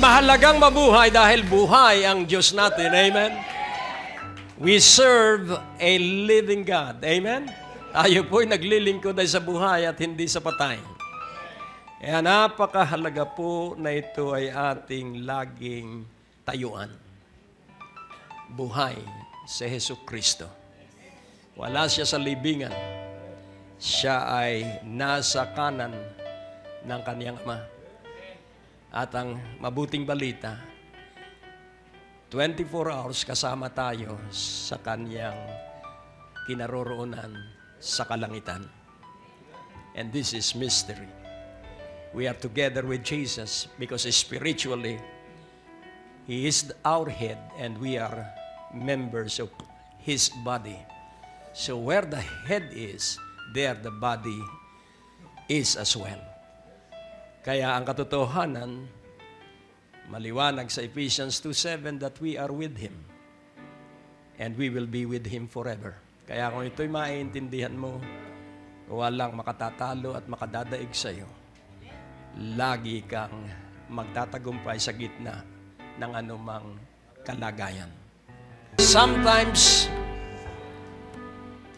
mahalagang mabuhay dahil buhay ang Diyos natin. Amen? We serve a living God. Amen? Tayo po'y naglilingkod ay sa buhay at hindi sa patay. Kaya napakahalaga po na ito ay ating laging tayuan. Buhay si Jesucristo. Wala siya sa libingan. Siya ay nasa kanan ng kaniyang Ama. At ang mabuting balita, 24 hours kasama tayo sa kaniyang kinaroroonan sa kalangitan. And this is mystery. We are together with Jesus because spiritually, He is our head and we are members of His body. So where the head is, there the body is as well. Kaya ang katotohanan, maliwanag sa Ephesians 2:7 that we are with Him and we will be with Him forever. Kaya kung ito'y maiintindihan mo, walang makatatalo at makadadaig sa iyo. Lagi kang magtatagumpay sa gitna ng anumang kalagayan. Sometimes,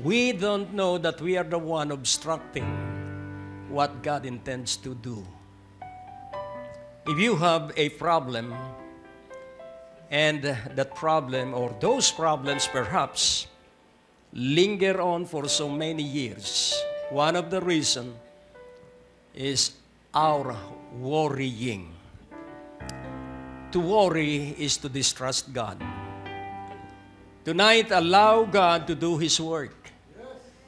we don't know that we are the one obstructing what God intends to do. If you have a problem, and that problem or those problems perhaps linger on for so many years, one of the reasons is our worrying. To worry is to distrust God. Tonight, allow God to do His work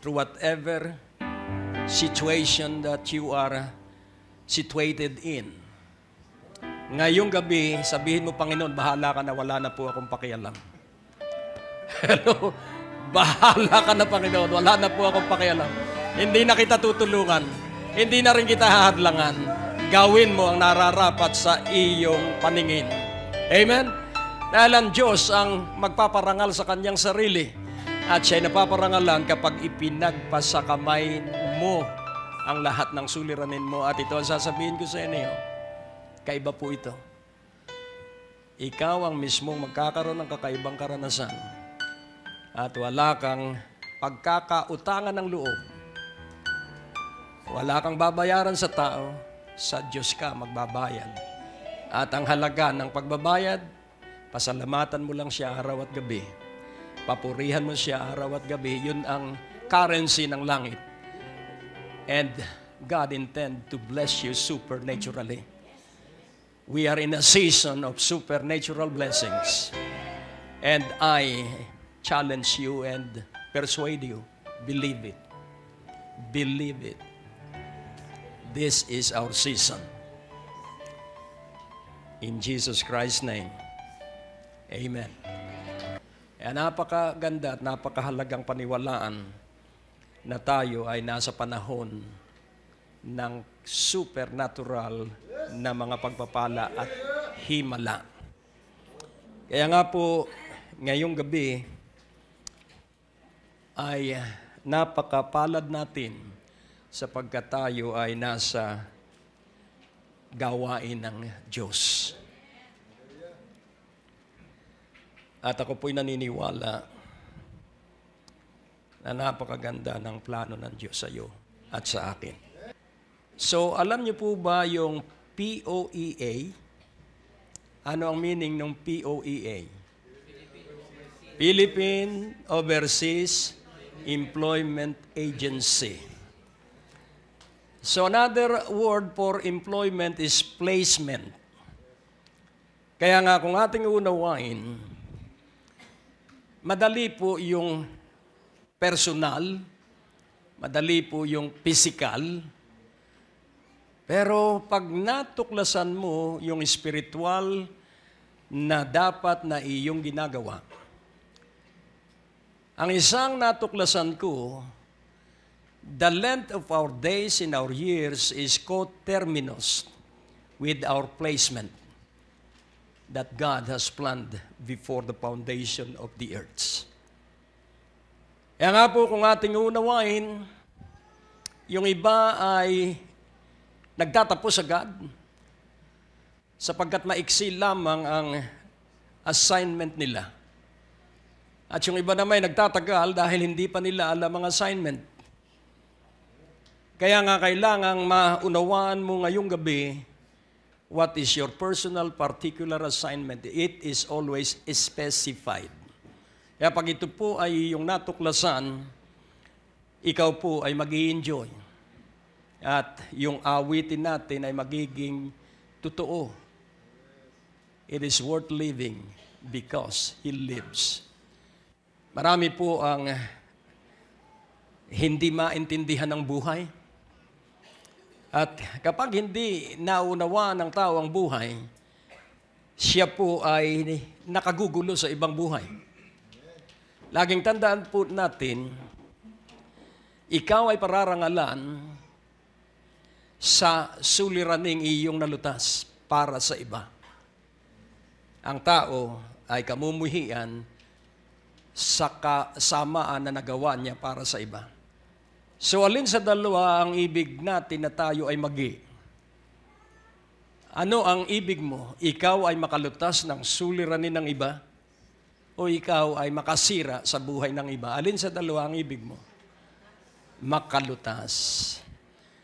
through whatever situation that you are situated in. Ngayong gabi, sabihin mo, Panginoon, bahala ka na, wala na po akong pakialam. Hello? Bahala ka na, Panginoon, wala na po akong pakialam. Hindi na kita tutulungan. Hindi na rin kita hahadlangan. Gawin mo ang nararapat sa iyong paningin. Amen? Dahil ang Diyos ang magpaparangal sa kanyang sarili. At siya'y napaparangalan kapag ipinagpas sa kamay mo ang lahat ng suliranin mo. At ito ang sasabihin ko sa inyo. Kaiba po ito. Ikaw ang mismong magkakaroon ng kakaibang karanasan. At wala kang pagkakautangan ng loob. Wala kang babayaran sa tao. Sa Diyos ka magbabayad. At ang halaga ng pagbabayad, pasalamatan mo lang siya araw at gabi. Papurihan mo siya araw at gabi. Yun ang currency ng langit. And God intend to bless you supernaturally. We are in a season of supernatural blessings. And I challenge you and persuade you, believe it. Believe it. This is our season. In Jesus Christ's name, amen. Kaya napakaganda at napakahalagang paniwalaan na tayo ay nasa panahon ng supernatural na mga pagpapala at himala. Kaya nga po, ngayong gabi ay napakapalad natin sapagkat tayo ay nasa gawain ng Diyos. At ako po'y naniniwala na napakaganda ng plano ng Diyos sa iyo at sa akin. So, alam niyo po ba yung POEA? Ano ang meaning ng POEA? Philippine Overseas Employment Agency. So, another word for employment is placement. Kaya nga, kung ating unawain, madali po yung personal, madali po yung physical, pero pag natuklasan mo yung spiritual na dapat na iyong ginagawa, ang isang natuklasan ko, the length of our days in our years is coterminous with our placement that God has planned before the foundation of the earth. Kaya nga po kung ating unawain, yung iba ay nagtatapos agad. sapagkat maiksi lamang ang assignment nila. At yung iba naman ay nagtatagal dahil hindi pa nila alam ang assignment. Kaya nga kailangang maunawaan mo ngayong gabi what is your personal particular assignment. It is always specified. Kaya pag ito po ay yung natuklasan, ikaw po ay mag-i-enjoy. At yung awitin natin ay magiging totoo. It is worth living because He lives. Marami po ang hindi maintindihan ng buhay. At kapag hindi naunawa ng tao ang buhay, siya po ay nakagugulo sa ibang buhay. Laging tandaan po natin, ikaw ay pararangalan sa suliraning iyong nalutas para sa iba. Ang tao ay kamumuhian sa kasamaan na nagawa niya para sa iba. So alin sa dalawa ang ibig natin na tayo ay magi? Ano ang ibig mo? Ikaw ay makalutas ng suliranin ng iba? O ikaw ay makasira sa buhay ng iba? Alin sa dalawa ang ibig mo? Makalutas.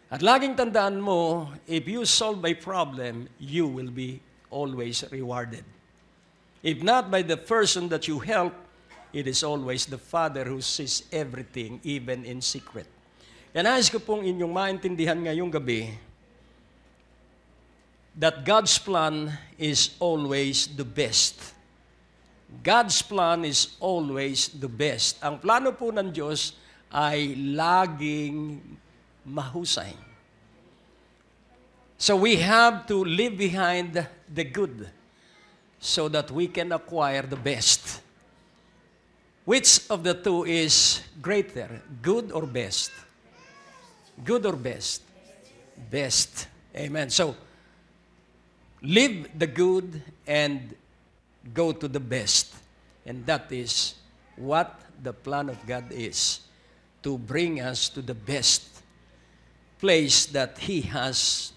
At laging tandaan mo, if you solve a problem, you will be always rewarded. If not by the person that you help, it is always the Father who sees everything, even in secret. Yan, nais ko pong inyong maintindihan ngayong gabi that God's plan is always the best. God's plan is always the best. Ang plano po ng Diyos ay laging mahusay. So we have to leave behind the good so that we can acquire the best. Which of the two is greater, good or best? Good or best? Best. Amen. So, live the good and go to the best. And that is what the plan of God is, to bring us to the best place that He has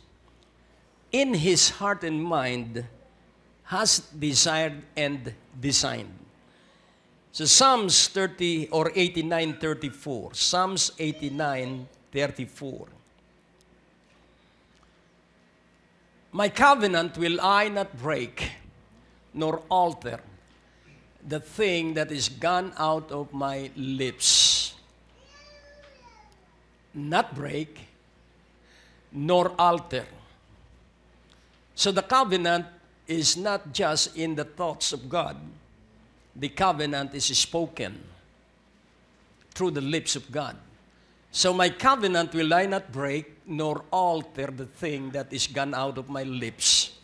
in His heart and mind, has desired and designed. So Psalms 30 or 89:34. Psalms 89:34. My covenant will I not break, nor alter the thing that is gone out of my lips. Not break, nor alter. So the covenant is not just in the thoughts of God. The covenant is spoken through the lips of God. So my covenant will I not break, nor alter the thing that is gone out of my lips.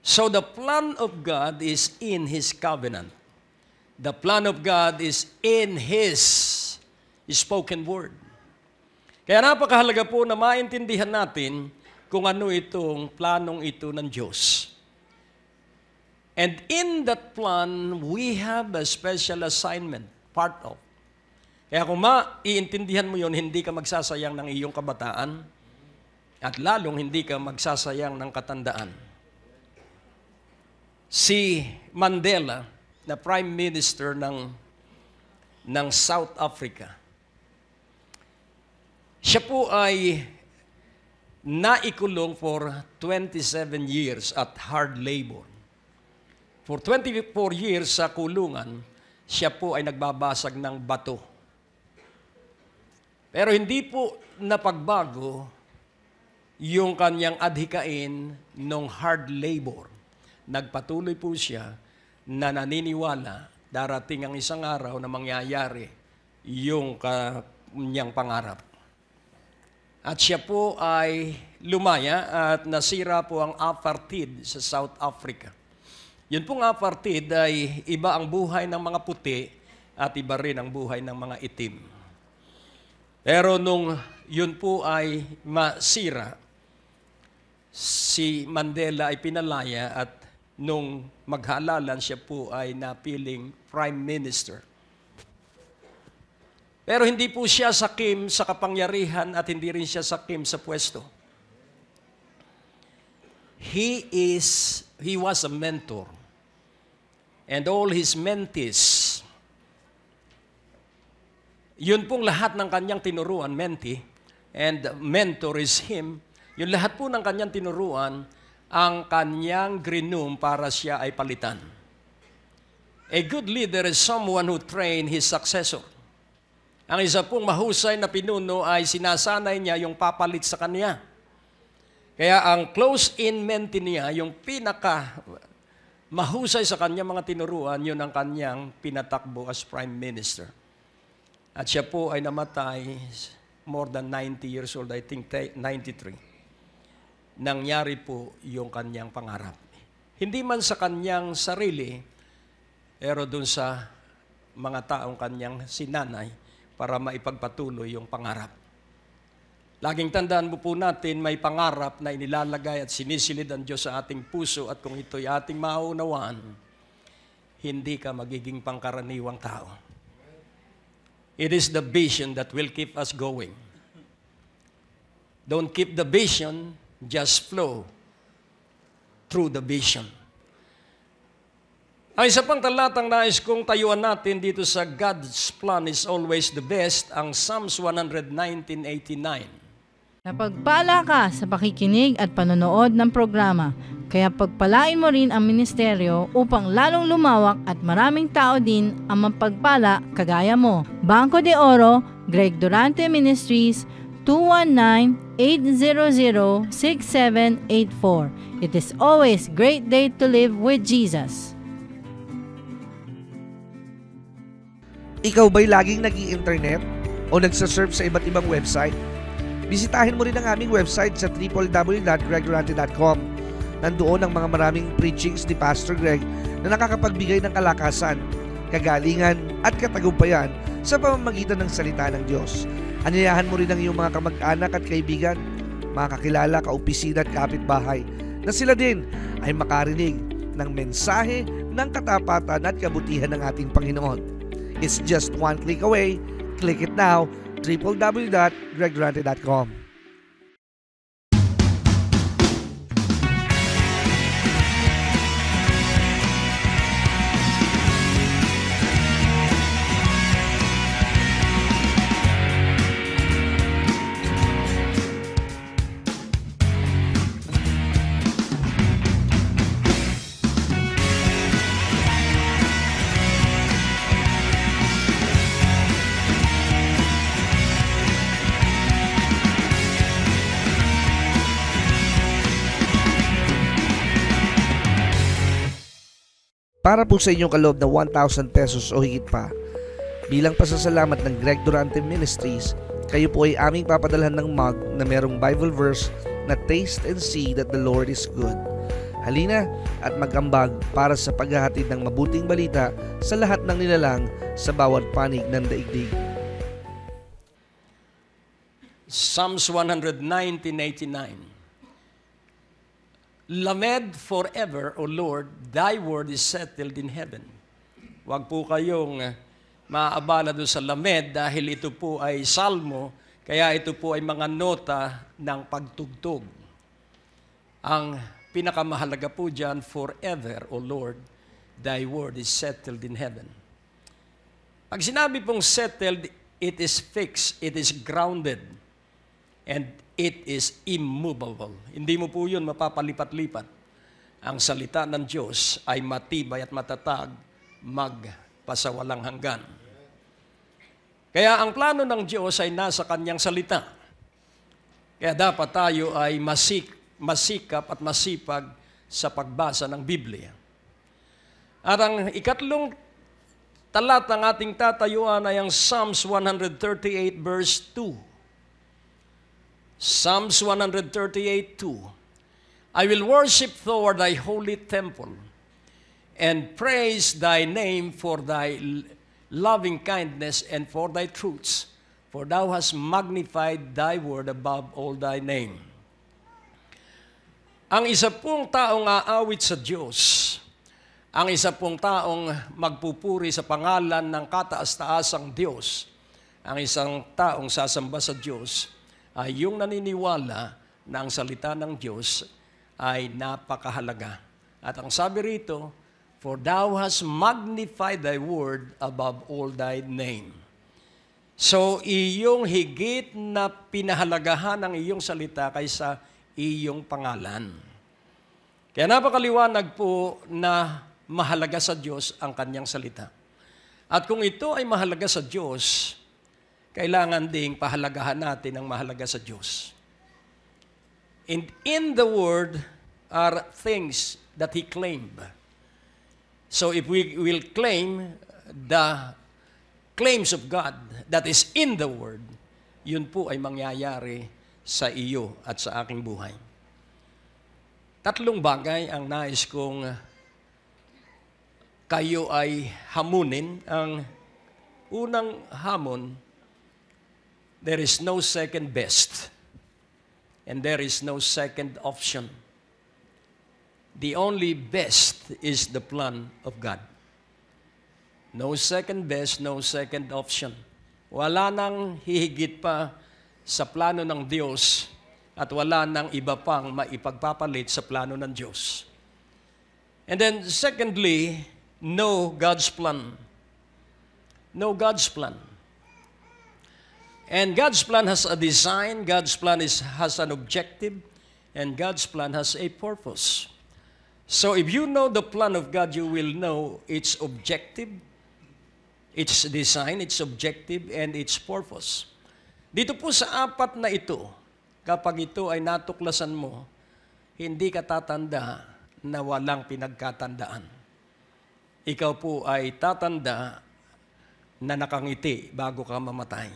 So the plan of God is in His covenant. The plan of God is in His spoken word. Kaya napakahalaga po na maintindihan natin kung ano itong planong ito ng Diyos. And in that plan, we have a special assignment, part of. Kaya kung maiintindihan mo yun, hindi ka magsasayang ng iyong kabataan at lalong hindi ka magsasayang ng katandaan. Si Mandela, na Prime Minister ng South Africa, siya po ay naikulong for 27 years at hard labor. For 24 years sa kulungan, siya po ay nagbabasag ng bato. Pero hindi po napagbago yung kanyang adhikain ng hard labor. Nagpatuloy po siya na naniniwala darating ang isang araw na mangyayari yung kanyang pangarap. At siya po ay lumaya at nasira po ang apartheid sa South Africa. Yun pong apartheid ay iba ang buhay ng mga puti at iba rin ang buhay ng mga itim. Pero nung yun po ay masira, si Mandela ay pinalaya at nung maghalalan siya po ay napiling Prime Minister. Pero hindi po siya sakim sa kapangyarihan at hindi rin siya sakim sa pwesto. he was a mentor. And all his mentees, yun pong lahat ng kanyang tinuruan, mentee, and mentor is him, yung lahat po ng kanyang tinuruan, ang kanyang grinum para siya ay palitan. A good leader is someone who trained his successor. Ang isa pong mahusay na pinuno ay sinasanay niya yung papalit sa kanya. Kaya ang close-in mentee niya, yung pinaka mahusay sa kanya mga tinuruan, yun ang kanyang pinatakbo as Prime Minister. At siya po ay namatay more than 90 years old, I think 93. Nangyari po yung kanyang pangarap. Hindi man sa kanyang sarili, pero dun sa mga taong kanyang sinanay para maipagpatuloy yung pangarap. Laging tandaan mo po natin, may pangarap na inilalagay at sinisilid ang Diyos sa ating puso at kung ito'y ating maunawaan, hindi ka magiging pangkaraniwang tao. It is the vision that will keep us going. Don't keep the vision, just flow through the vision. Ang isa pang talatang nais kong tayuan natin dito sa God's plan is always the best, ang Psalms 119:89. Napagpala ka sa pakikinig at panonood ng programa, kaya pagpalain mo rin ang ministeryo upang lalong lumawak at maraming tao din ang mapagpala kagaya mo. Bangko de Oro, Greg Durante Ministries, 219-800-6784. It is always great day to live with Jesus. Ikaw ba'y laging nag-i-internet o nagsasurf sa iba't ibang website? Bisitahin mo rin ang aming website sa www.gregdurante.com. Nandoon ang mga maraming preachings ni Pastor Greg na nakakapagbigay ng kalakasan, kagalingan at katagumpayan sa pamamagitan ng salita ng Diyos. Anyayahan mo rin ang iyong mga kamag-anak at kaibigan, mga kakilala, kaopisina at kapitbahay na sila din ay makarinig ng mensahe ng katapatan at kabutihan ng ating Panginoon. It's just one click away. Click it now. www.gregdurante.com. Para po sa inyong kaloob na 1,000 pesos o higit pa, bilang pasasalamat ng Greg Durante Ministries, kayo po ay aming papadalhan ng mug na merong Bible verse na taste and see that the Lord is good. Halina at mag-ambag para sa paghahatid ng mabuting balita sa lahat ng nilalang sa bawat panig ng daigdig. Psalms 119:89. Lamed forever, O Lord, Thy word is settled in heaven. Huwag po kayong maaabala doon sa lamed dahil ito po ay salmo, kaya ito po ay mga nota ng pagtugtog. Ang pinakamahalaga po dyan, forever, O Lord, Thy word is settled in heaven. Pag sinabi pong settled, it is fixed, it is grounded, and it is immovable. Hindi mo po yun mapapalipat-lipat. Ang salita ng Diyos ay matibay at matatag, magpasawalang hanggan. Kaya ang plano ng Diyos ay nasa Kanyang salita. Kaya dapat tayo ay masikap at masipag sa pagbasa ng Biblia. At ang ikatlong talatang ating tatayuan ay ang Psalms 138 verse 2. Psalms 138:2. I will worship toward thy holy temple and praise thy name for thy loving kindness and for thy truths, for thou hast magnified thy word above all thy name. Ang isa pong taong aawit sa Diyos, ang isa pong taong magpupuri sa pangalan ng kataas-taasang Diyos, ang isang taong sasamba sa Diyos, ay yung naniniwala na ang salita ng Diyos ay napakahalaga. At ang sabi rito, for thou hast magnified thy word above all thy name. So, iyong higit na pinahalagahan ang iyong salita kaysa iyong pangalan. Kaya napakaliwanag po na mahalaga sa Diyos ang kanyang salita. At kung ito ay mahalaga sa Diyos, kailangan ding pahalagahan natin ang mahalaga sa Diyos. In the Word are things that He claimed. So if we will claim the claims of God that is in the Word, yun po ay mangyayari sa iyo at sa aking buhay. Tatlong bagay ang nais kong kayo ay hamunin. Ang unang hamon, there is no second best and there is no second option. The only best is the plan of God. No second best, no second option. Wala nang hihigit pa sa plano ng Diyos at wala nang iba pang maipagpapalit sa plano ng Diyos. And then secondly, know God's plan. Know God's plan. And God's plan has a design, God's plan has an objective, and God's plan has a purpose. So if you know the plan of God, you will know its objective, its design, its objective, and its purpose. Dito po sa apat na ito, kapag ito ay natuklasan mo, hindi ka tatanda na walang pinagkatandaan. Ikaw po ay tatanda na nakangiti bago ka mamatay.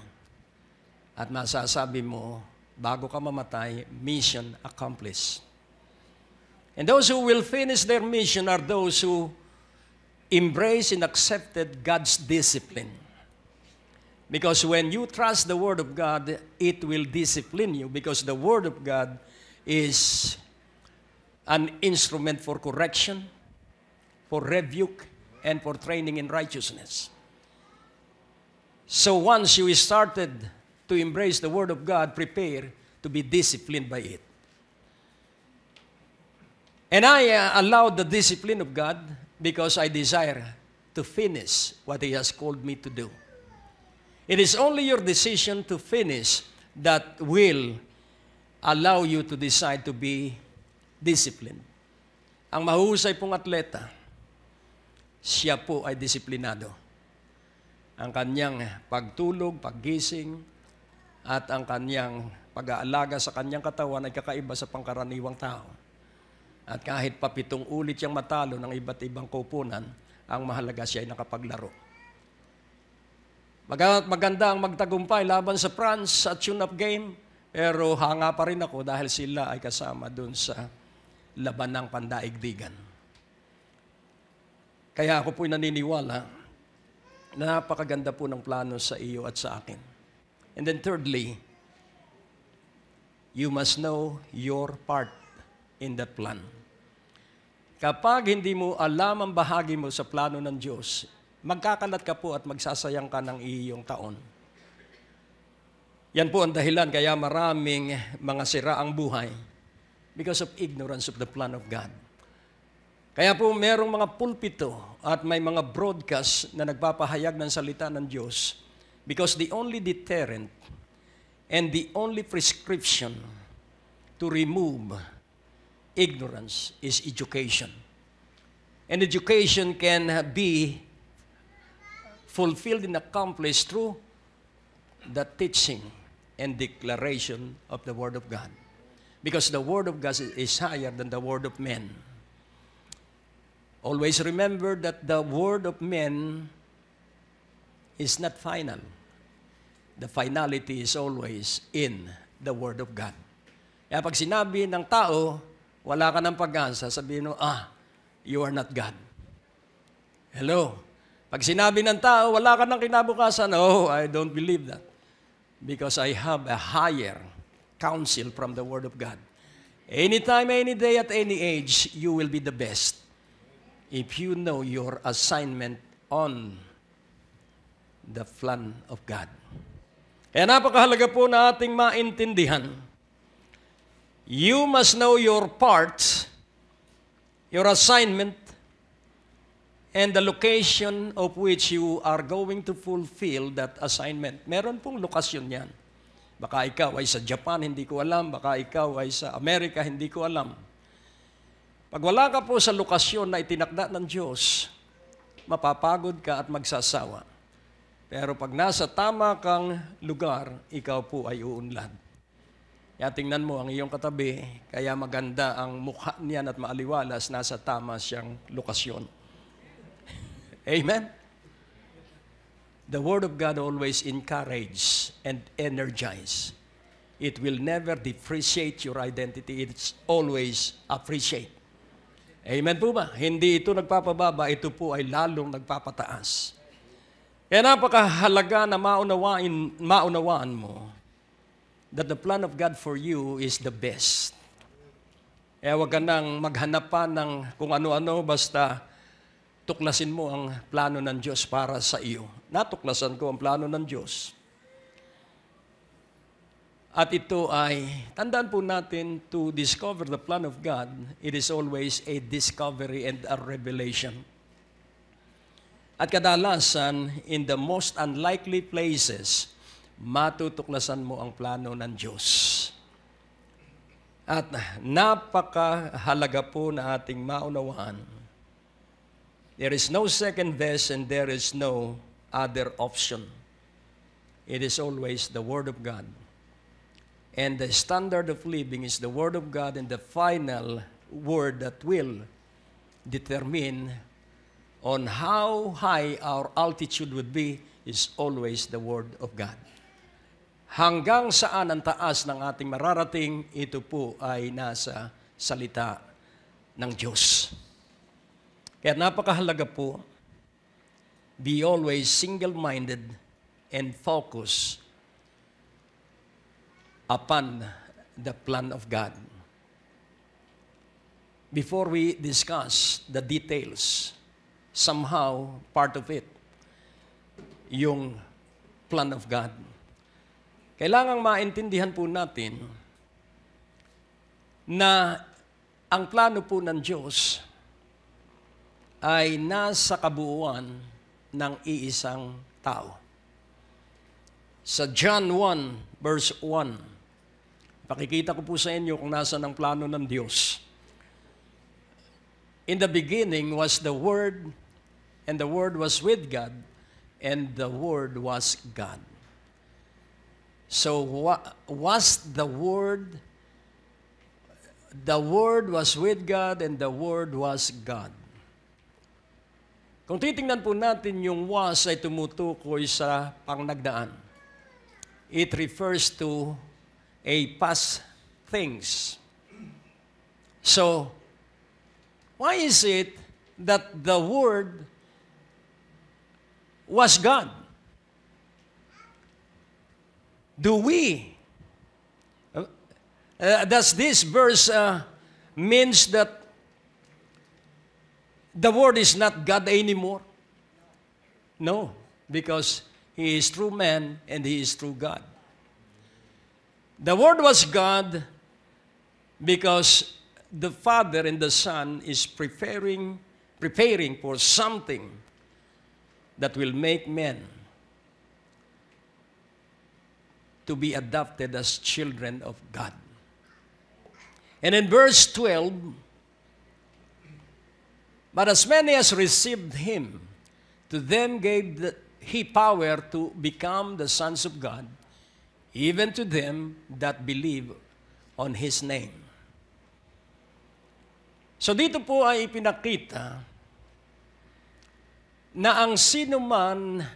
At masasabi mo, bago ka mamatay, mission accomplished. And those who will finish their mission are those who embrace and accepted God's discipline. Because when you trust the Word of God, it will discipline you because the Word of God is an instrument for correction, for rebuke, and for training in righteousness. So once you started to embrace the Word of God, prepare to be disciplined by it. And I allowed the discipline of God because I desire to finish what He has called me to do. It is only your decision to finish that will allow you to decide to be disciplined. Ang mahusay pong atleta, siya po ay disiplinado. Ang kanyang pagtulog, paggising, at ang kanyang pag-aalaga sa kanyang katawan ay kakaiba sa pangkaraniwang tao. At kahit pa 7 ulit siyang matalo ng iba't ibang koponan, ang mahalaga siya ay nakapaglaro. Maganda ang magtagumpay laban sa France sa tune-up game, pero hanga pa rin ako dahil sila ay kasama dun sa labanang pandaigdigan. Kaya ako po'y naniniwala na napakaganda po ng plano sa iyo at sa akin. And then thirdly, you must know your part in that plan. Kapag hindi mo alam ang bahagi mo sa plano ng Diyos, magkakalat ka po at magsasayang ka ng iyong taon. Yan po ang dahilan kaya maraming mga sira ang buhay because of ignorance of the plan of God. Kaya po merong mga pulpito at may mga broadcast na nagpapahayag ng salita ng Diyos because the only deterrent and the only prescription to remove ignorance is education. And education can be fulfilled and accomplished through the teaching and declaration of the Word of God. Because the Word of God is higher than the word of men. Always remember that the word of men is not final. The finality is always in the Word of God. Kaya pag sinabi ng tao, wala ka ng pag-asa, sabihin mo, you are not God. Hello? Pag sinabi ng tao, wala ka ng kinabukasan, I don't believe that. Because I have a higher counsel from the Word of God. Anytime, any day, at any age, you will be the best if you know your assignment on the plan of God. Kaya napakahalaga po na ating maintindihan You must know your part, your assignment, and the location of which you are going to fulfill that assignment. Meron pong lokasyon yan. Baka ikaw ay sa Japan, hindi ko alam. Baka ikaw ay sa Amerika, hindi ko alam. Pag wala ka po sa lokasyon na itinakda ng Diyos, mapapagod ka at magsasawa. Pero pag nasa tama kang lugar, ikaw po ay uunlad. Kaya tingnan mo ang iyong katabi, kaya maganda ang mukha niyan at maaliwalas, nasa tama siyang lokasyon. Amen? The Word of God always encourage and energize. It will never depreciate your identity. It's always appreciate. Amen po ba? Hindi ito nagpapababa, ito po ay lalong nagpapataas. Kaya napakahalaga na maunawaan mo that the plan of God for you is the best. Kaya huwag ka nang maghanap pa ng kung ano-ano, basta tuklasin mo ang plano ng Diyos para sa iyo. Natuklasan ko ang plano ng Diyos. At ito ay, tandaan po natin, to discover the plan of God, it is always a discovery and a revelation. At kadalasan, in the most unlikely places, matutuklasan mo ang plano ng Diyos. At napakahalaga po na ating maunawaan. There is no second best and there is no other option. It is always the Word of God. And the standard of living is the Word of God, and the final word that will determine on how high our altitude would be is always the Word of God. Hanggang saan ang taas ng ating mararating, ito po ay nasa salita ng Diyos. Kaya napakahalaga po, be always single-minded and focus upon the plan of God. Before we discuss the details, somehow part of it, yung plan of God. Kailangang maintindihan po natin na ang plano po ng Diyos ay nasa kabuuan ng iisang tao. Sa John 1, verse 1, pakikita ko po sa inyo kung nasa ang plano ng Diyos. In the beginning was the Word, and the Word was with God, and the Word was God. So was the Word? The Word was with God, and the Word was God. Kung titingnan po natin yung was ay tumutukoy sa pangnagdaan. It refers to a past things. So, why is it that the Word was God? Does this verse means that the Word is not God anymore? No, because He is true man and He is true God. The Word was God because the Father and the Son is preparing for something that will make men to be adopted as children of God. And in verse 12, but as many as received Him, to them gave He power to become the sons of God, even to them that believe on His name. So dito po ay ipinakita na ang sino man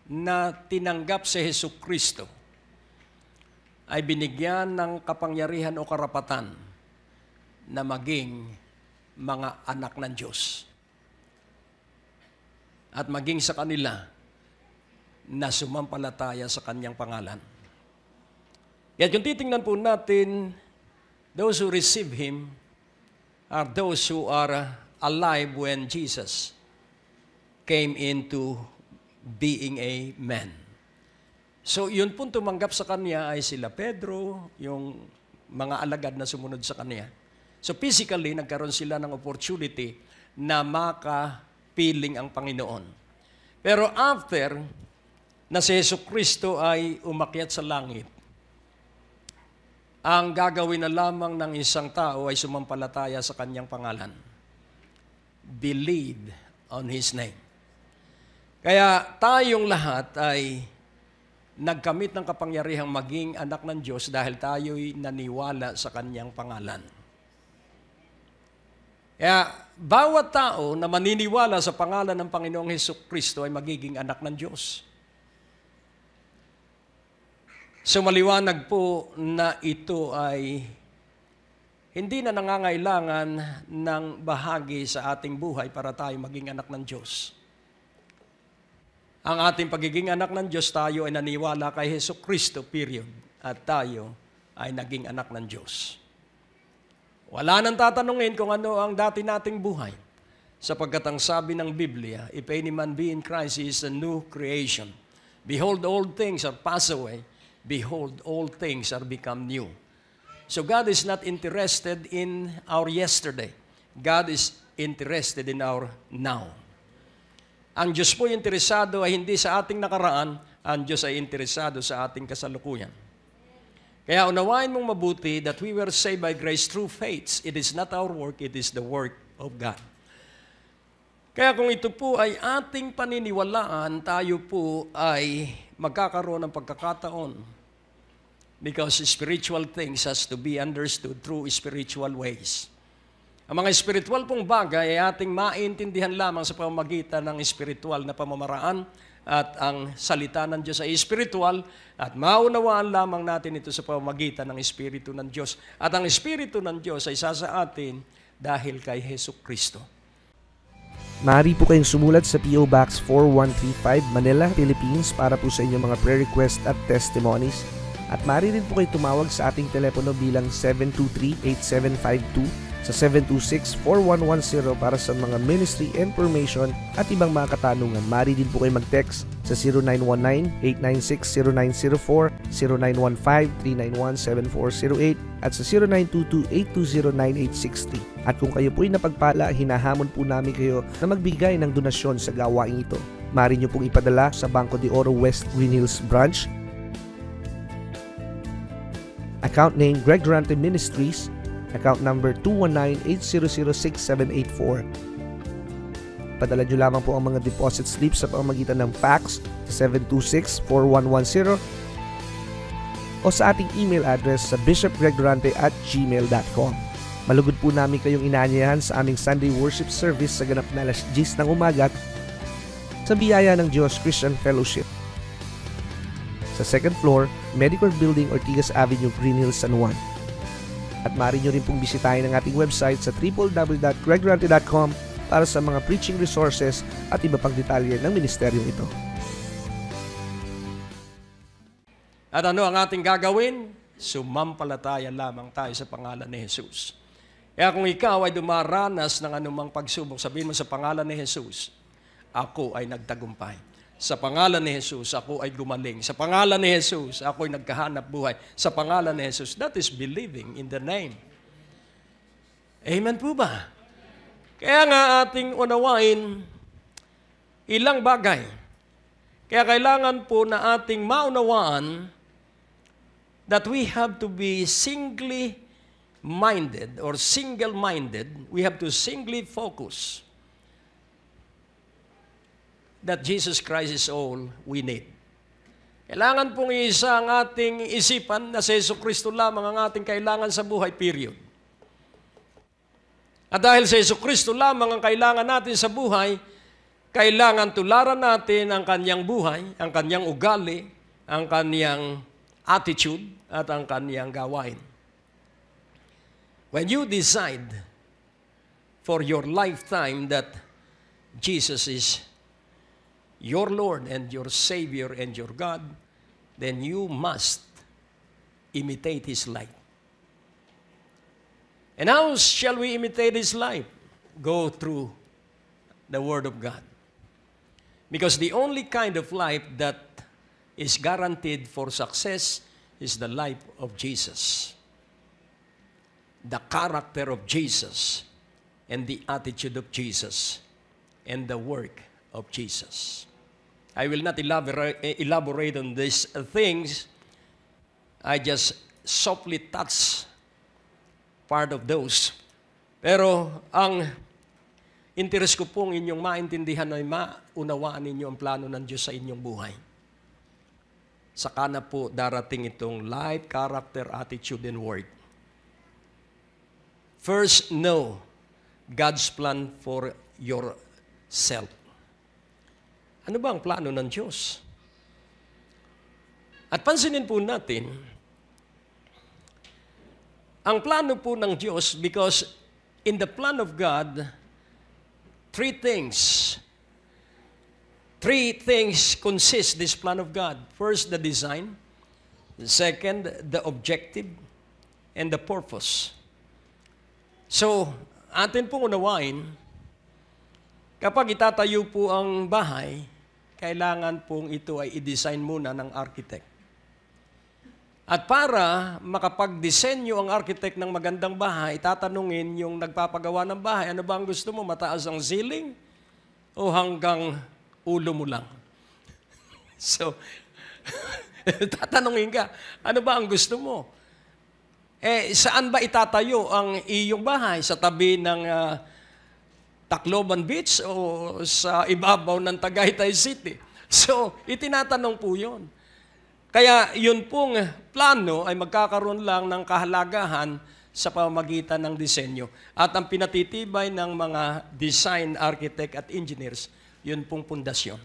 na tinanggap si Jesucristo ay binigyan ng kapangyarihan o karapatan na maging mga anak ng Diyos. At maging sa kanila na sumampalataya sa Kanyang pangalan. Kaya kung titingnan po natin, those who receive Him are those who are alive when Jesus came into being a man. So, yun po tumanggap sa Kanya ay sila Pedro, yung mga alagad na sumunod sa Kanya. So physically, nagkaroon sila ng opportunity na makapiling ang Panginoon. Pero after na si Jesucristo ay umakyat sa langit, ang gagawin na lamang ng isang tao ay sumampalataya sa Kanyang pangalan. Believe on His name. Kaya tayong lahat ay nagkamit ng kapangyarihang maging anak ng Diyos dahil tayo'y naniwala sa Kanyang pangalan. Kaya bawat tao na maniniwala sa pangalan ng Panginoong Hesukristo ay magiging anak ng Diyos. So maliwanag po na ito ay hindi na nangangailangan ng bahagi sa ating buhay para tayo maging anak ng Diyos. Ang ating pagiging anak ng Diyos, tayo ay naniwala kay Hesukristo, period. At tayo ay naging anak ng Diyos. Wala nang tatanungin kung ano ang dati nating buhay. Sapagkat ang sabi ng Biblia, if any man be in Christ, he is a new creation. Behold, old things are passed away. Behold, all things are become new. So God is not interested in our yesterday. God is interested in our now. Ang Diyos po interesado ay hindi sa ating nakaraan, ang Diyos ay interesado sa ating kasalukuyan. Kaya unawain mong mabuti that we were saved by grace through faith. It is not our work, it is the work of God. Kaya kung ito po ay ating paniniwalaan, tayo po ay magkakaroon ng pagkakataon. Because spiritual things has to be understood through spiritual ways. Ang mga spiritual pong bagay ay ating maintindihan lamang sa pamamagitan ng spiritual na pamamaraan at ang salita ng Diyos ay spiritual at maunawaan lamang natin ito sa pamamagitan ng Espiritu ng Diyos. At ang Espiritu ng Diyos ay isa sa atin dahil kay Hesukristo. Maaari po kayong sumulat sa P.O. Box 4135, Manila, Philippines para po sa inyong mga prayer request at testimonies. At maaari rin po kayo tumawag sa ating telepono bilang 723-8752 sa 726-4110 para sa mga ministry information at ibang mga katanungan. Maaari din po kayo mag-text sa 0919-896-0904, 0915-391-7408 at sa 0922-820-9863. At kung kayo po'y napagpala, hinahamon po namin kayo na magbigay ng donasyon sa gawain ito. Maaari nyo pong ipadala sa Banco de Oro West Green Hills Branch, account name Greg Durante Ministries, account number 219-800-6784. Padala nyo lamang po ang mga deposit slips sa pamamagitan ng fax sa 726-4110 o sa ating email address sa bishopgregdurante@gmail.com. Malugod po namin kayong inaanyayahan sa aming Sunday worship service sa ganap na alas 10 ng umaga sa biyaya ng Diyos Christian Fellowship. Sa second floor, Medical Building, Ortigas Avenue, Green Hills, San Juan. At maaari nyo rin pong bisitahin ang ating website sa www.gregdurante.com para sa mga preaching resources at iba pang detalye ng ministeryong ito. At ano ang ating gagawin? Sumampalataya lamang tayo sa pangalan ni Jesus. Kaya kung ikaw ay dumaranas ng anumang pagsubok, sabihin mo sa pangalan ni Jesus, ako ay nagtagumpay. Sa pangalan ni Jesus, ako ay gumaling. Sa pangalan ni Jesus, ako ay nagkahanap buhay. Sa pangalan ni Jesus, that is believing in the name. Amen po ba? Kaya nga ating unawain ilang bagay. Kaya kailangan po na ating maunawaan that we have to be singly minded or single-minded. We have to singly focus that Jesus Christ is all we need. Kailangan pong isa ang ating isipan na si Jesucristo lamang ang ating kailangan sa buhay, period. At dahil si Jesucristo lamang ang kailangan natin sa buhay, kailangan tularan natin ang kanyang buhay, ang kanyang ugali, ang kanyang attitude, at ang kanyang gawain. When you decide for your lifetime that Jesus is your Lord and your Savior and your God, then you must imitate His life. And how shall we imitate His life? Go through the Word of God. Because the only kind of life that is guaranteed for success is the life of Jesus. the character of Jesus and the attitude of Jesus and the work of Jesus. I will not elaborate on these things. I just softly touch part of those. Pero ang interest ko pong inyong maintindihan ay maunawaan ninyo ang plano ng Diyos sa inyong buhay. Saka na po darating itong life, character, attitude, and work. First, know God's plan for yourself. Ano ba ang plano ng Diyos? At pansinin po natin, ang plano po ng Diyos, because in the plan of God, three things consist this plan of God. First, the design. Second, the objective. And the purpose. So, atin pong unawain, kapag itatayo po ang bahay, kailangan pong ito ay i-design muna ng architect. At para makapag-disenyo ang architect ng magandang bahay, tatanungin yung nagpapagawa ng bahay, ano ba ang gusto mo? Mataas ang ceiling? O hanggang ulo mo lang? So, tatanungin ka, ano ba ang gusto mo? Saan ba itatayo ang iyong bahay? Sa tabi ng Tacloban Beach o sa ibabaw ng Tagaytay City? So, itinatanong po yun. Kaya yun pong plano ay magkakaroon lang ng kahalagahan sa pamamagitan ng disenyo. At ang pinatitibay ng mga design, architect at engineers, yun pong pundasyon.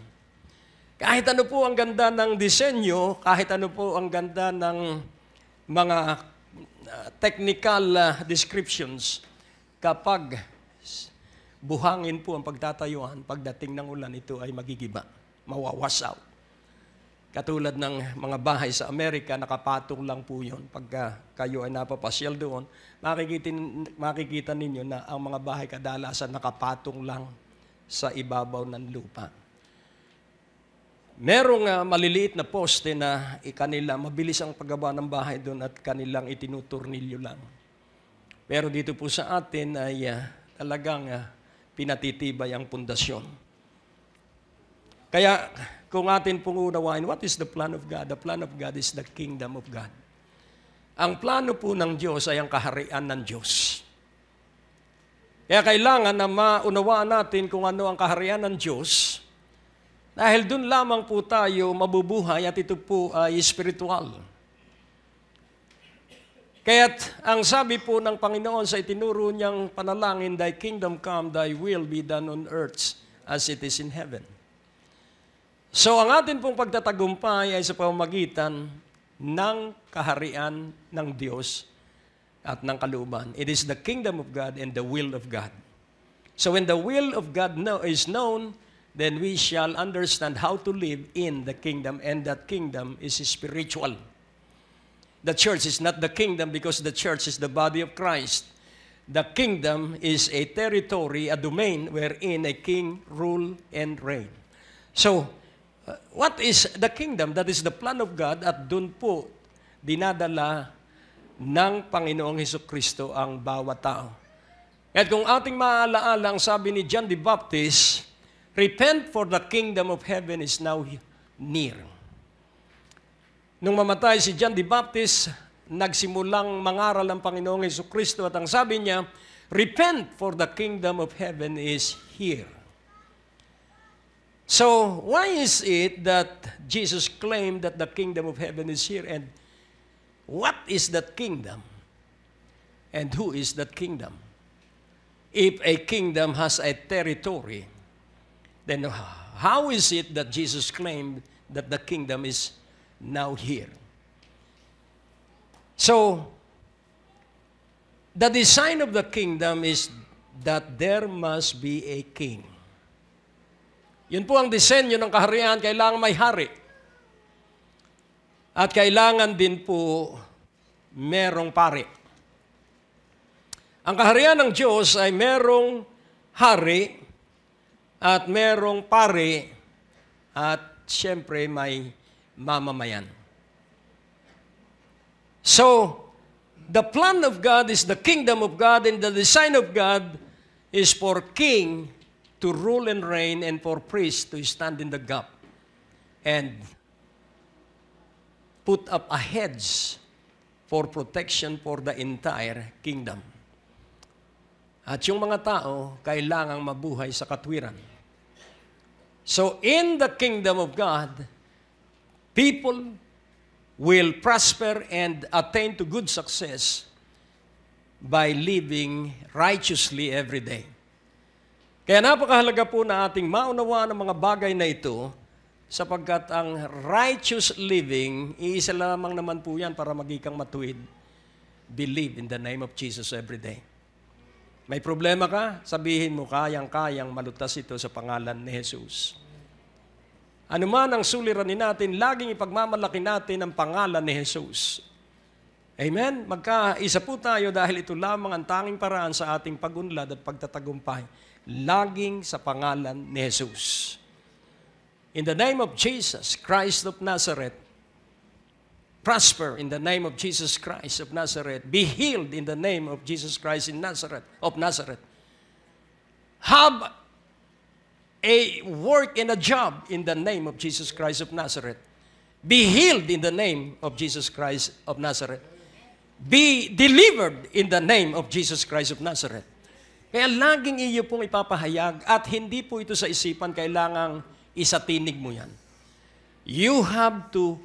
Kahit ano po ang ganda ng disenyo, kahit ano po ang ganda ng mga technical descriptions, kapag buhangin po ang pagtatayuan, pagdating ng ulan, ito ay magigiba, mawawash out. Katulad ng mga bahay sa Amerika, nakapatong lang po yun. Pagka kayo ay napapasyal doon, makikita ninyo na ang mga bahay kadalasan nakapatong lang sa ibabaw ng lupa. Merong maliliit na poste na kanila, mabilis ang paggawa ng bahay doon at kanilang itinuturnilyo lang. Pero dito po sa atin ay talagang pinatitibay ang pundasyon. Kaya kung atin pong unawain, what is the plan of God? The plan of God is the kingdom of God. Ang plano po ng Diyos ay ang kaharian ng Diyos. Kaya kailangan na maunawaan natin kung ano ang kaharian ng Diyos, dahil dun lamang po tayo mabubuhay at ito po ay spiritual. Kaya't ang sabi po ng Panginoon sa itinuro niyang panalangin, Thy kingdom come, Thy will be done on earth as it is in heaven. So ang atin pong pagtatagumpay ay sa pamamagitan ng kaharian ng Diyos at ng kalooban. It is the kingdom of God and the will of God. So when the will of God is known, then we shall understand how to live in the kingdom, and that kingdom is spiritual. The church is not the kingdom because the church is the body of Christ. The kingdom is a territory, a domain wherein a king rule and reign. So, what is the kingdom? That is the plan of God, at doon po dinadala ng Panginoong Hesukristo ang bawat tao. At kung ating maaalaala, ang sabi ni John the Baptist, repent for the kingdom of heaven is now near. Nung mamatay si John the Baptist, nagsimulang mangaral ang Panginoong Hesukristo at ang sabi niya, repent for the kingdom of heaven is here. So, why is it that Jesus claimed that the kingdom of heaven is here? And what is that kingdom? And who is that kingdom? If a kingdom has a territory, then how is it that Jesus claimed that the kingdom is now here? So, the design of the kingdom is that there must be a king. Yun po ang disenyo ng kaharian, kailangan may hari. At kailangan din po merong pari. Ang kaharian ng Diyos ay merong hari at merong pari at siyempre may mamamayan. So, The plan of God is the kingdom of God, and the design of God is for king to rule and reign and for priest to stand in the gap and put up a hedge for protection for the entire kingdom. At yung mga tao, kailangang mabuhay sa katwiran. So in the kingdom of God, people will prosper and attain to good success by living righteously every day. Kaya napakahalaga po na ating maunawaan ang mga bagay na ito sapagkat ang righteous living, iisa lamang naman po yan para maging matuwid. Believe in the name of Jesus every day. May problema ka? Sabihin mo, kayang-kayang malutas ito sa pangalan ni Jesus. Ano man ang suliranin natin, laging ipagmamalaki natin ang pangalan ni Jesus. Amen? Magkaisa po tayo dahil ito lamang ang tanging paraan sa ating pagunlad at pagtatagumpay. Laging sa pangalan ni Jesus. In the name of Jesus Christ of Nazareth, prosper in the name of Jesus Christ of Nazareth. Be healed in the name of Jesus Christ of Nazareth. Have a work and a job in the name of Jesus Christ of Nazareth. Be healed in the name of Jesus Christ of Nazareth. Be delivered in the name of Jesus Christ of Nazareth. Kaya laging iyo pong ipapahayag at hindi po ito sa isipan, kailangang isatinig mo yan. You have to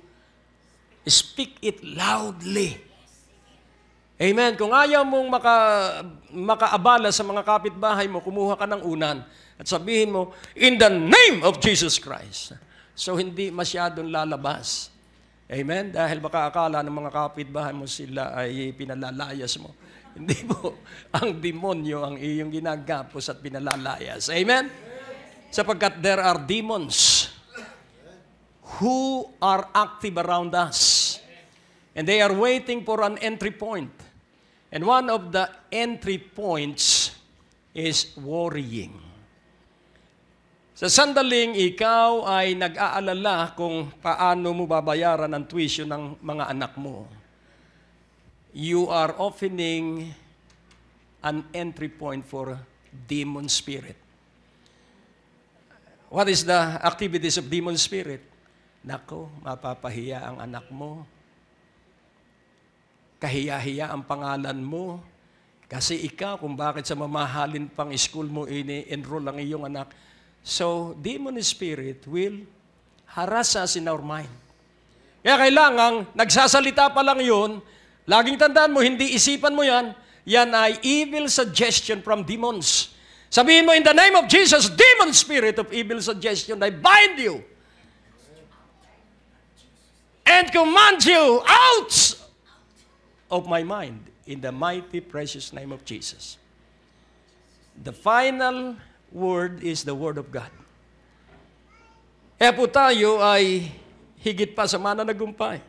speak it loudly. Amen. Kung ayaw mong makaabala sa mga kapitbahay mo, kumuha ka ng unan at sabihin mo, in the name of Jesus Christ. So, hindi masyadong lalabas. Amen? Dahil baka akala ng mga kapitbahay mo sila ay pinalalayas mo. Hindi po. Ang demonyo ang iyong ginagapos at pinalalayas. Amen? Sapagkat there are demons who are active around us. And they are waiting for an entry point. And one of the entry points is worrying. Sa sandaling ikaw ay nag-aalala kung paano mo babayaran ang tuition ng mga anak mo, you are opening an entry point for demon spirit. What is the activities of demon spirit? Nako, mapapahiya ang anak mo. Kahiya-hiya ang pangalan mo. Kasi ikaw, kung bakit sa mamahalin pang school mo ini-enroll ang iyong anak. So, demon spirit will harass us in our mind. Kaya kailangan, nagsasalita pa lang yun, laging tandaan mo, hindi isipan mo yan, yan ay evil suggestion from demons. Sabihin mo, in the name of Jesus, demon spirit of evil suggestion, I bind you and command you out of my mind in the mighty, precious name of Jesus. The final word is the word of God. Kaya po tayo ay higit pa sa mananagumpay.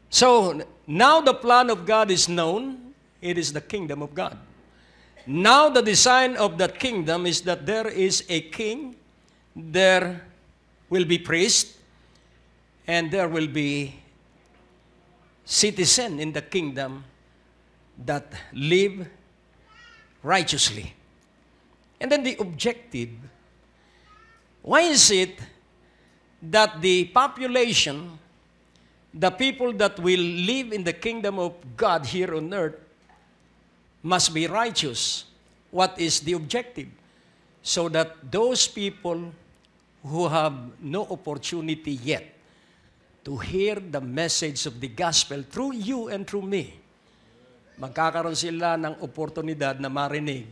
So, now the plan of God is known. It is the kingdom of God. Now the design of that kingdom is that there is a king, there will be priest, and there will be citizen in the kingdom that live righteously. And then the objective, why is it that the population, the people that will live in the kingdom of God here on earth must be righteous? What is the objective? So that those people who have no opportunity yet to hear the message of the gospel through you and through me, magkakaroon sila ng oportunidad na marinig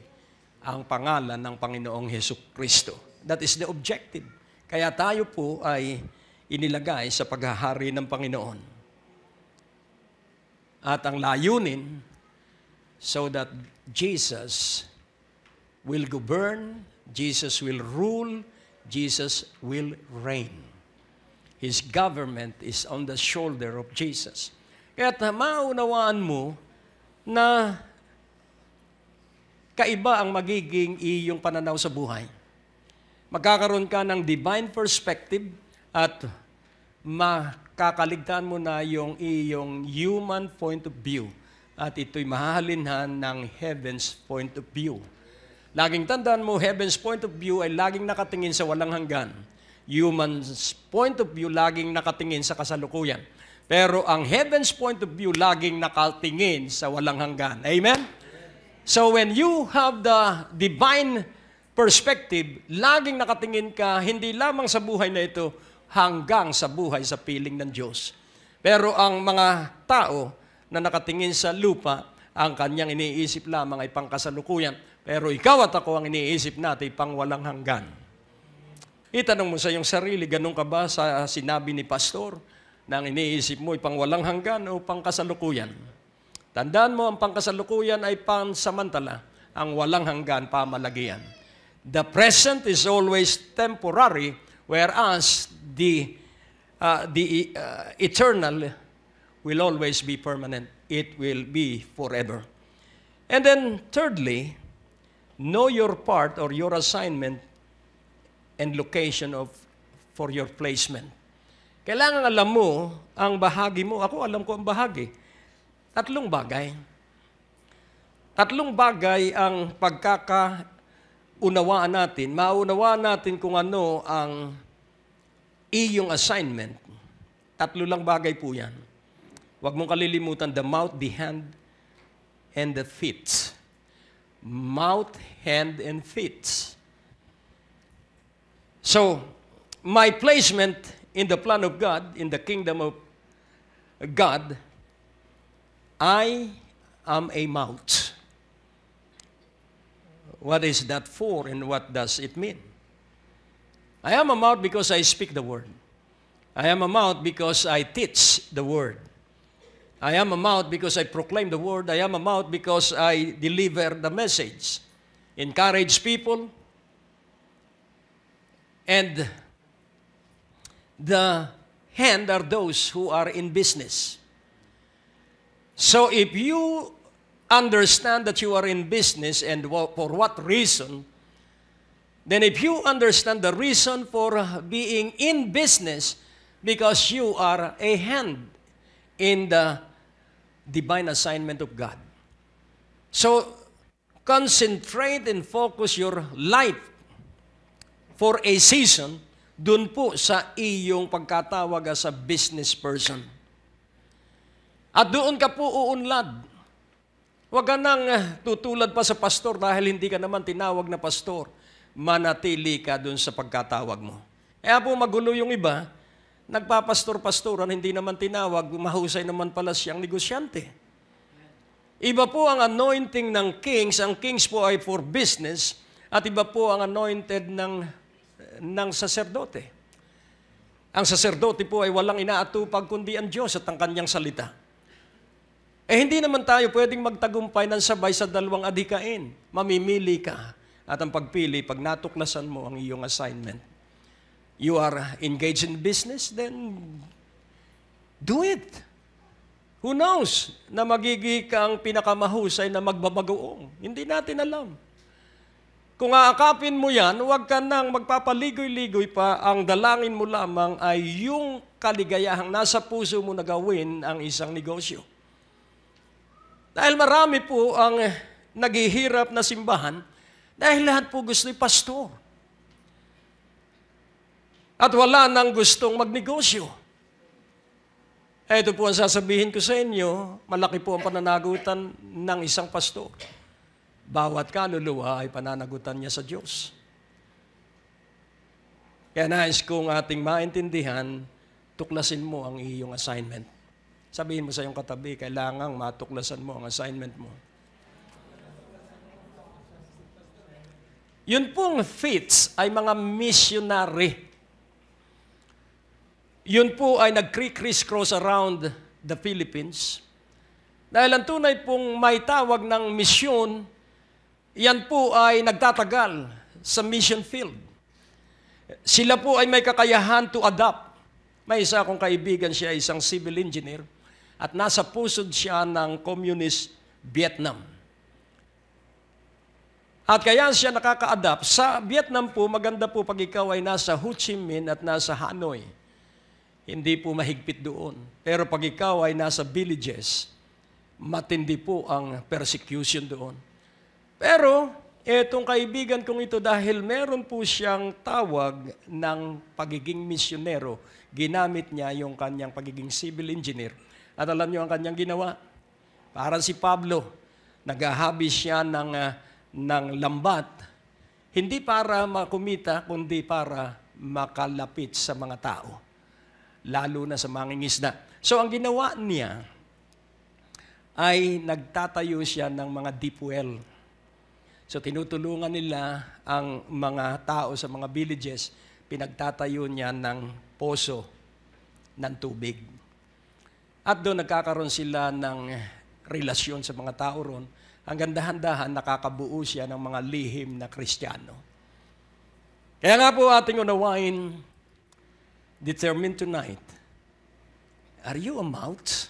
ang pangalan ng Panginoong Hesukristo. That is the objective. Kaya tayo po ay inilagay sa paghahari ng Panginoon. At ang layunin, so that Jesus will govern, Jesus will rule, Jesus will reign. His government is on the shoulder of Jesus. Kaya maunawaan mo na kaiba ang magiging iyong pananaw sa buhay. Magkakaroon ka ng divine perspective at kakaligtaan mo na yung iyong human point of view at ito'y mahahalinhan ng heaven's point of view. Laging tandaan mo, heaven's point of view ay laging nakatingin sa walang hanggan. Human's point of view laging nakatingin sa kasalukuyan. Pero ang heaven's point of view laging nakatingin sa walang hanggan. Amen? So when you have the divine perspective, laging nakatingin ka hindi lamang sa buhay na ito, hanggang sa buhay sa piling ng Diyos. Pero ang mga tao na nakatingin sa lupa, ang kanyang iniisip lamang ay pangkasalukuyan. Pero ikaw at ako ang iniisip natin pang walang hanggan. Itanong mo sa iyong sarili, ganun ka ba sa sinabi ni Pastor na ang iniisip mo ay pang walang hanggan o pangkasalukuyan? Tandaan mo, ang pangkasalukuyan ay pansamantala, ang walang hanggan pamalagian. The present is always temporary, whereas the eternal will always be permanent. It will be forever. And then, thirdly, know your part or your assignment and location for your placement. Kailangan alam mo ang bahagi mo. Ako alam ko ang bahagi. 3 bagay. 3 bagay ang pagkakaunawaan natin. Maunawaan natin kung ano ang iyong assignment. 3 lang bagay po yan. Huwag mong kalilimutan, the mouth, the hand, and the feet. Mouth, hand, and feet. So, my placement in the plan of God, in the kingdom of God, I am a mouth. What is that for and what does it mean? I am a mouth because I speak the word. I am a mouth because I teach the word. I am a mouth because I proclaim the word. I am a mouth because I deliver the message. Encourage people. And the hand are those who are in business. So if you understand that you are in business and for what reason, then if you understand the reason for being in business, because you are a hand in the divine assignment of God. So, concentrate and focus your life for a season dun po sa iyong pagkatawag sa business person. At doon ka po uunlad. Huwag ka nang tutulad pa sa pastor dahil hindi ka naman tinawag na pastor. Manatili ka dun sa pagkatawag mo. Kaya po magulo yung iba, nagpapastor-pastoran, hindi naman tinawag, mahusay naman pala siyang negosyante. Iba po ang anointing ng kings. Ang kings po ay for business at iba po ang anointed ng saserdote. Ang saserdote po ay walang inaatupag kundi ang Diyos at ang kanyang salita. Hindi naman tayo pwedeng magtagumpay ng sabay sa 2 adhikain. Mamimili ka at ang pagpili, pag natuklasan mo ang iyong assignment, you are engaged in business, then do it. Who knows na magiging kang pinakamahusay na magbabagoong? Hindi natin alam. Kung aakapin mo yan, huwag ka nang magpapaligoy-ligoy pa. Ang dalangin mo lamang ay yung kaligayahang nasa puso mo na gawin ang isang negosyo. Dahil marami po ang naghihirap na simbahan dahil lahat po gusto'y pastor. At wala nang gustong magnegosyo. Ito po ang sasabihin ko sa inyo, malaki po ang pananagutan ng isang pastor. Bawat kaluluwa ay pananagutan niya sa Diyos. Kaya nais kong ating maintindihan, tuklasin mo ang iyong assignment. Sabihin mo sa iyong katabi, kailangang matuklasan mo ang assignment mo. Yun pong feats ay mga missionary. Yun po ay nag-criss-cross around the Philippines. Dahil ang tunay pong may tawag ng misyon, yan po ay nagtatagal sa mission field. Sila po ay may kakayahan to adapt. May isa akong kaibigan, siya isang civil engineer at nasa pusod siya ng communist Vietnam. At kaya siya nakaka-adapt. Sa Vietnam po, maganda po pag ikaw ay nasa Ho Chi Minh at nasa Hanoi. hindi po mahigpit doon. Pero pag ikaw ay nasa villages, matindi po ang persecution doon. Pero, etong kaibigan kong ito, dahil meron po siyang tawag ng pagiging misyonero, ginamit niya yung kanyang pagiging civil engineer. At alam niyo ang kanyang ginawa? Parang si Pablo, naghahabis siya ng lambat, hindi para makumita, kundi para makalapit sa mga tao, lalo na sa mangingisda. So ang ginawa niya ay nagtatayo siya ng mga deep well. So tinutulungan nila ang mga tao sa mga villages, pinagtatayo niya ng poso ng tubig. At doon nagkakaroon sila ng relasyon sa mga tao ron. Hanggang dahan-dahan nakakabuo siya ng mga lihim na Kristiyano. Kaya nga po ating unawain, determine tonight, are you a mouth,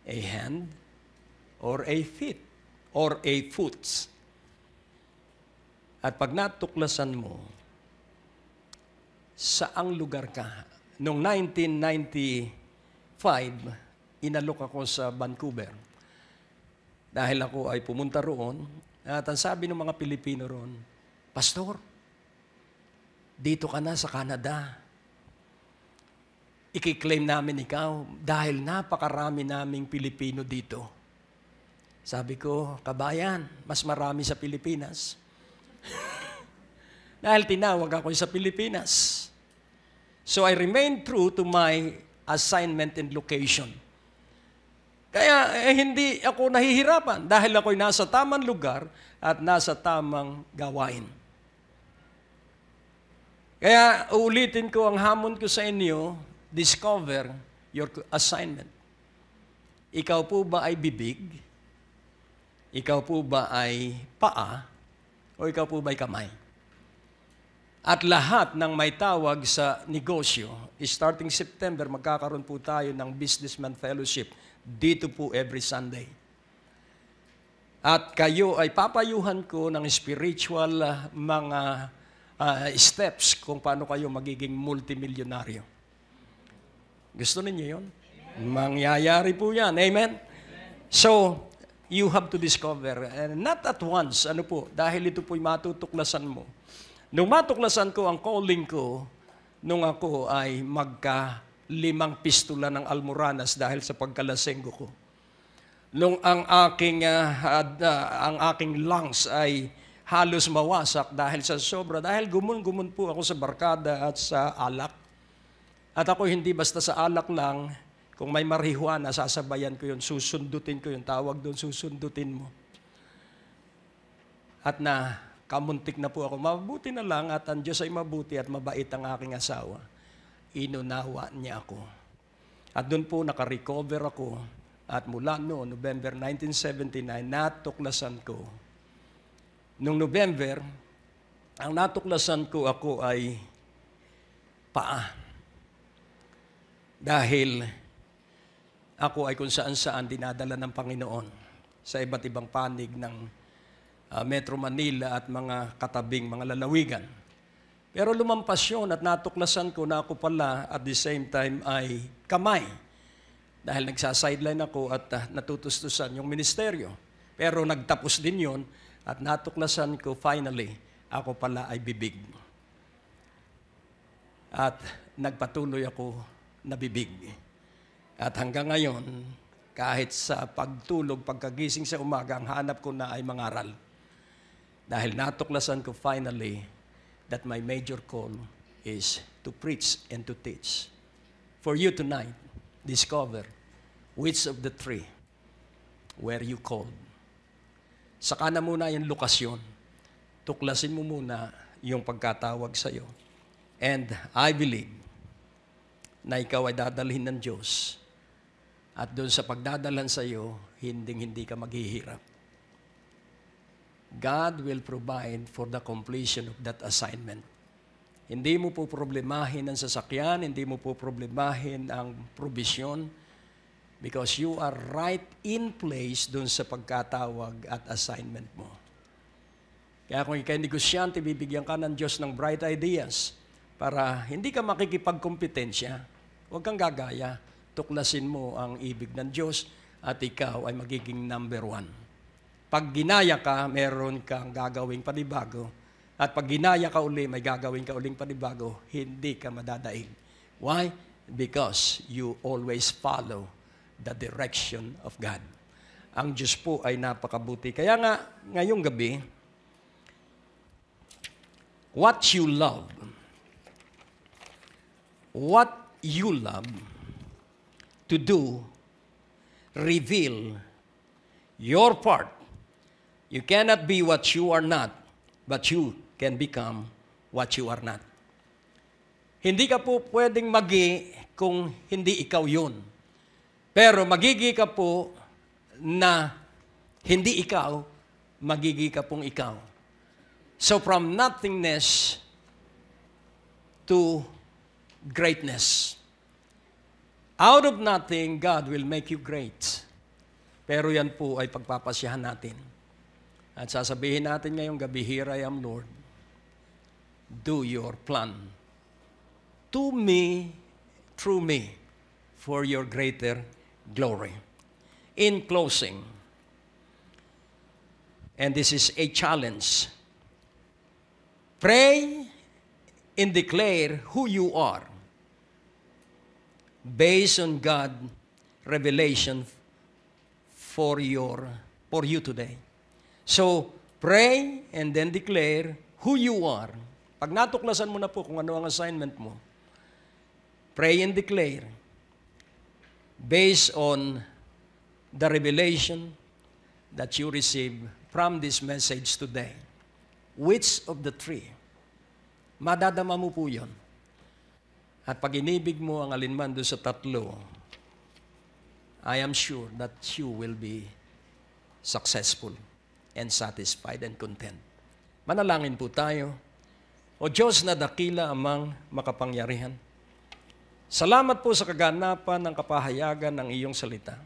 a hand, or a feet, or a foot? At pag natuklasan mo, saang lugar ka? Noong 1995, inalok ako sa Vancouver. Dahil ako ay pumunta roon, at ang sabi ng mga Pilipino roon, Pastor, dito ka na sa Canada. I-claim namin ikaw dahil napakarami naming Pilipino dito. Sabi ko, kabayan, mas marami sa Pilipinas. Dahil tinawag ako sa Pilipinas. So I remained true to my assignment and location. Kaya hindi ako nahihirapan dahil ako'y nasa tamang lugar at nasa tamang gawain. Kaya uulitin ko ang hamon ko sa inyo, discover your assignment. Ikaw po ba ay bibig? Ikaw po ba ay paa? O ikaw po ba ay kamay? At lahat ng may tawag sa negosyo, starting September, magkakaroon po tayo ng Businessman Fellowship dito po every Sunday. At kayo ay papayuhan ko ng spiritual mga steps kung paano kayo magiging multimilyonaryo. Gusto ninyo yun? Mangyayari po yan. Amen? So, you have to discover. And not at once, dahil ito po'y matutuklasan mo. Nung matuklasan ko ang calling ko, nung ako ay 5 pistola ng almoranas dahil sa pagkalasenggo ko. Nung ang aking lungs ay halos mawasak dahil sa sobra, dahil gumun-gumun po ako sa barkada at sa alak. At ako hindi basta sa alak lang, kung may marihuana, sasabayan ko yun, susundutin ko yung tawag doon, susundutin mo. At kamuntik na po ako. Mabuti na lang at ang Diyos ay mabuti at mabait ang aking asawa. Inunawa niya ako. At doon po nakarecover ako. At mula noon, November 1979, natuklasan ko. Noong November, ang natuklasan ko ako ay paa. Dahil ako ay kung saan-saan dinadala ng Panginoon sa iba't ibang panig ng Metro Manila at mga katabing mga lalawigan. Pero lumampas yun at natuklasan ko na ako pala at the same time ay kamay. Dahil nagsasideline ako at natutustusan yung ministeryo. Pero nagtapos din yun at natuklasan ko finally, ako pala ay bibig. At nagpatuloy ako na bibig. At hanggang ngayon, kahit sa pagtulog, pagkagising sa umaga, ang hanap ko na ay mangaral. Dahil natuklasan ko finally that my major call is to preach and to teach. For you tonight, discover which of the three were you called. Saka na muna yung lokasyon. Tuklasin mo muna yung pagkatawag sa iyo. And I believe na ikaw ay dadalhin ng Diyos. At doon sa pagdadalan sa iyo, hindi ka maghihirap. God will provide for the completion of that assignment. Hindi mo po problemahin ang sasakyan, hindi mo po problemahin ang provision because you are right in place dun sa pagkatawag at assignment mo. Kaya kung ikay negosyante, bibigyan ka ng Diyos ng bright ideas. para hindi ka makikipagkompetensya. Huwag kang gagaya. Tuklasin mo ang ibig ng Diyos at ikaw ay magiging number 1. Pag ginaya ka, meron kang gagawing panibago. At pag ginaya ka uli, may gagawin ka uling panibago, hindi ka madadaig. Why? Because you always follow the direction of God. Ang Diyos po ay napakabuti. Kaya nga, ngayong gabi, what you love to do, reveal your part. You cannot be what you are not, but you can become what you are not. Hindi ka po pwedeng magi kung hindi ikaw yun. Pero magigi ka po na hindi ikaw, magigi ka pong ikaw. So from nothingness to greatness. Out of nothing, God will make you great. Pero yan po ay pagpapasyahan natin. At sasabihin natin ngayong gabi, here I am, Lord. Do your plan. To me, through me, for your greater glory. In closing, and this is a challenge, pray and declare who you are based on God's revelation for you today. So, pray and then declare who you are. Pag natuklasan mo na po kung ano ang assignment mo, pray and declare based on the revelation that you receive from this message today. Which of the three? Madadama mo po yun. At pag inibig mo ang alinman doon sa tatlo, I am sure that you will be successful and satisfied and content. Manalangin po tayo. O Diyos na dakila amang makapangyarihan, salamat po sa kaganapan ng kapahayagan ng iyong salita.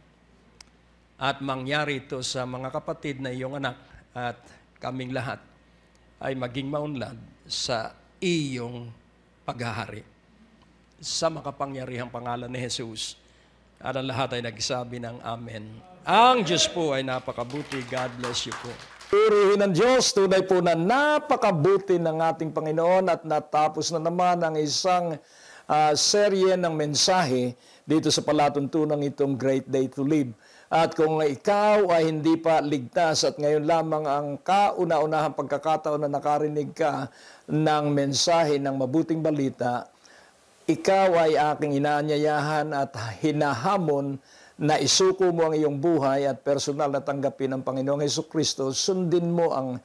At mangyari ito sa mga kapatid na iyong anak at kaming lahat ay maging maunlad sa iyong paghahari. Sa makapangyarihang pangalan ni Jesus. At ang lahat ay nagsabi ng Amen. Ang Diyos po ay napakabuti. God bless you po. Purihin ng Diyos, tunay po na napakabuti ng ating Panginoon at natapos na naman ang isang serye ng mensahe dito sa palatuntunang itong Great Day to Live. At kung ikaw ay hindi pa ligtas at ngayon lamang ang kauna-unahang pagkakataon na nakarinig ka ng mensahe ng mabuting balita, ikaw ay aking inaanyayahan at hinahamon na isuko mo ang iyong buhay at personal na tanggapin ang Panginoong Hesukristo. Sundin mo ang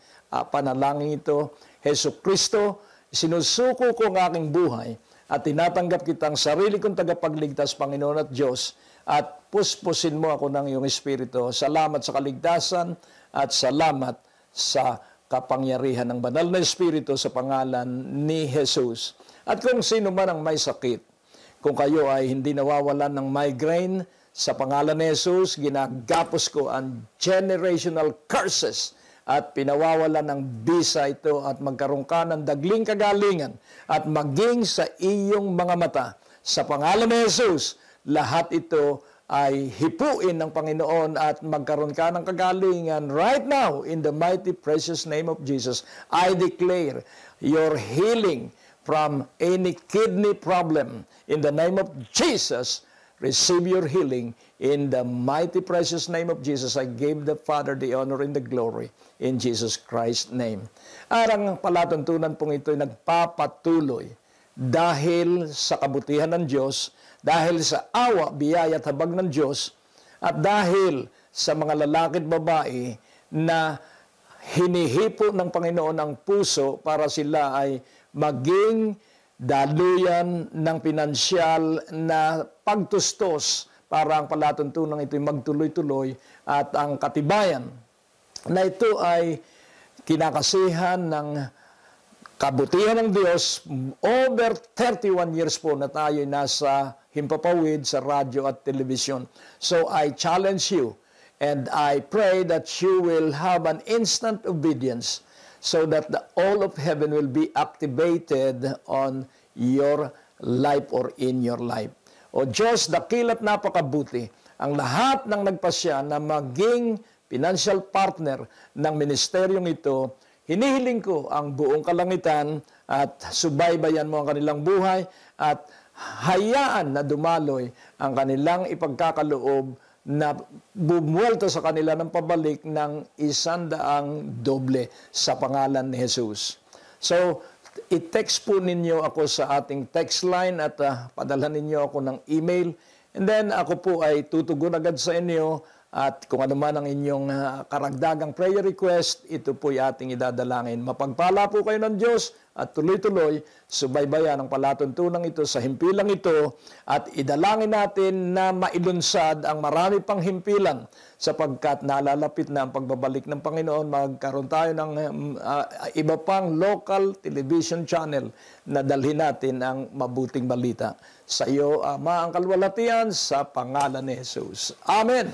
panalangin ito. Hesukristo, sinusuko ko ang aking buhay at tinatanggap kitang sarili kong tagapagligtas, Panginoon at Diyos, at puspusin mo ako ng iyong Espiritu. Salamat sa kaligtasan at salamat sa kapangyarihan ng banal na Espiritu sa pangalan ni Jesus. At kung sino man ang may sakit, kung kayo ay hindi nawawalan ng migraine, sa pangalan ni Jesus, ginagapos ko ang generational curses at pinawawalan ng bisa ito at magkaroon ka ng dagling kagalingan at maging sa iyong mga mata. Sa pangalan ni Jesus, lahat ito ay hipuin ng Panginoon at magkaroon ka ng kagalingan right now in the mighty precious name of Jesus. I declare your healing from any kidney problem in the name of Jesus. Receive your healing in the mighty precious name of Jesus. I gave the Father the honor and the glory in Jesus Christ's name. Ang palatuntunan pong ito ay nagpapatuloy dahil sa kabutihan ng Diyos, dahil sa awa, biyaya at habag ng Diyos, at dahil sa mga lalaki at babae na hinihipo ng Panginoon ang puso para sila ay maging daluyan ng pinansyal na pagtustos para ang palatuntunan ito'y magtuloy-tuloy at ang katibayan na ito ay kinakasihan ng kabutihan ng Diyos. Over 31 years po na tayo nasa himpapawid sa radyo at telebisyon. So I challenge you and I pray that you will have an instant obedience so that all of heaven will be activated on your life or in your life. O Diyos, dakila't napakabuti ang lahat ng nagpasya na maging financial partner ng ministeryong ito. Hinihiling ko ang buong kalangitan at subaybayan mo ang kanilang buhay at hayaan na dumaloy ang kanilang ipagkakaloob na bumuelto sa kanila ng pabalik ng 100 doble sa pangalan ni Jesus. So, i-text po ninyo ako sa ating text line at padala ninyo ako ng email. And then ako po ay tutugon agad sa inyo at kung ano man ang inyong karagdagang prayer request, ito po ay ating idadalangin. Mapagpala po kayo ng Diyos at tuloy-tuloy subaybayan ang palatuntunan ito sa himpilang ito at idalangin natin na mailunsad ang marami pang himpilan sapagkat nalalapit na ang pagbabalik ng Panginoon. Magkaroon tayo ng iba pang local television channel na dalhin natin ang mabuting balita. Sa iyo, Ama, ang kalwalatian sa pangalan ni Jesus. Amen.